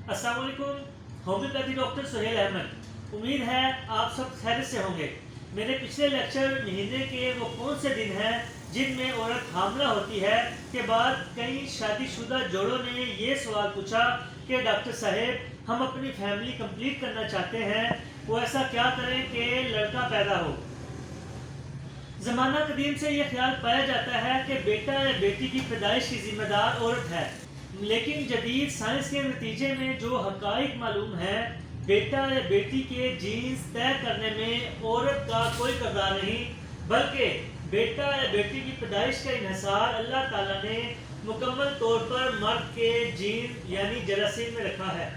अस्सलाम वालेकुम। Homeopathy doctor Suhail Ahmed. उम्मीद है आप सब खैरियत से होंगे। मेरे पिछले लेक्चर महीने के वो कौन से दिन हैं जिनमें औरत हामला होती है के बाद कई शादीशुदा जोड़ों ने ये सवाल पूछा कि डॉक्टर साहेब हम अपनी फैमिली कंप्लीट करना चाहते हैं, वो ऐसा क्या करें कि लड़का पैदा हो। ज़माना कदीम से यह ख्याल पाया जाता है कि बेटा या बेटी की पैदाइश की जिम्मेदार औरत है, लेकिन जदीद साइंस के नतीजे में जो हक़ाइक़ मालूम है, बेटा या बेटी के जीन्स तय करने में औरत का कोई किरदार नहीं, बल्कि बेटा या बेटी की पैदाइश का इन्हिसार अल्लाह ताला ने मुकम्मल तौर पर मर्द के जीन यानी जरासीम में रखा है।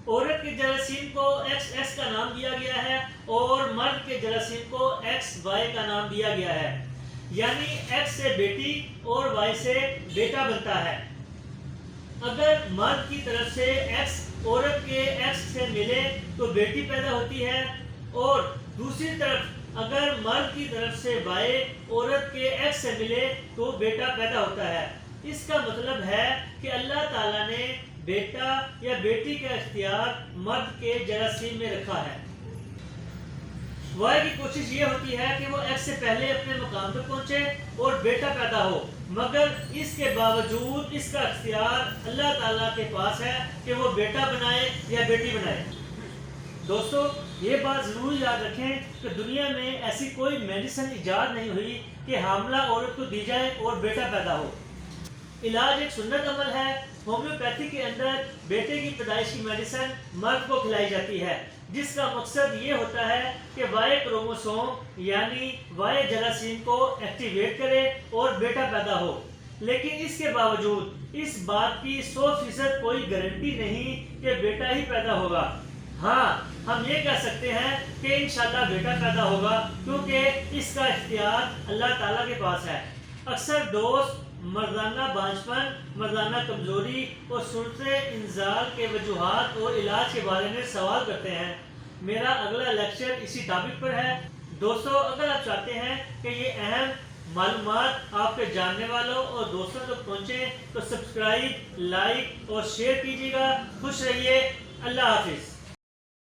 औरत के जरासीम को XS का नाम दिया गया है और मर्द के जरासीम को XY का नाम दिया गया है, यानी X से बेटी और Y से बेटा बनता है। अगर मर्द की तरफ से X औरत के X से मिले तो बेटी पैदा होती है, और दूसरी तरफ अगर मर्द की तरफ से Y औरत के X से मिले तो बेटा पैदा होता है। इसका मतलब है कि अल्लाह ताला ने बेटा या बेटी का इख्तियार मर्द के जरासीम में रखा है। वाई की कोशिश ये होती है कि वो X से पहले अपने मुकाम पर पहुंचे और बेटा पैदा हो, मगर इसके बावजूद इसका इख्तियार अल्लाह ताला के पास है कि वो बेटा बनाए या बेटी बनाए। दोस्तों, ये बात ज़रूर याद रखें कि दुनिया में ऐसी कोई मेडिसिन इजाद नहीं हुई कि हामला औरत को दी जाए और बेटा पैदा हो। इलाज एक सुन्नत अमल है। होम्योपैथी के अंदर बेटे की पैदाइश की मेडिसिन मर्द को खिलाई जाती है, जिसका मकसद ये होता है कि Y क्रोमोसोम यानी Y जरासीम को एक्टिवेट करे और बेटा पैदा हो। लेकिन इसके बावजूद इस बात की 100% कोई गारंटी नहीं कि बेटा ही पैदा होगा। हाँ, हम ये कह सकते हैं कि इंशाल्लाह बेटा पैदा होगा, क्योंकि इसका इख्तियार अल्लाह ताला के पास है। अक्सर दोस्त मर्दाना बांझपन, मर्दाना कमजोरी और सुनते इंजाल के वजूहात और इलाज के बारे में सवाल करते हैं। मेरा अगला लेक्चर इसी टॉपिक पर है। दोस्तों, अगर आप चाहते हैं कि ये अहम मालूमात आपके जानने वालों और दोस्तों तक पहुँचे तो सब्सक्राइब, लाइक और शेयर कीजिएगा। खुश रहिए। अल्लाह हाफिज़।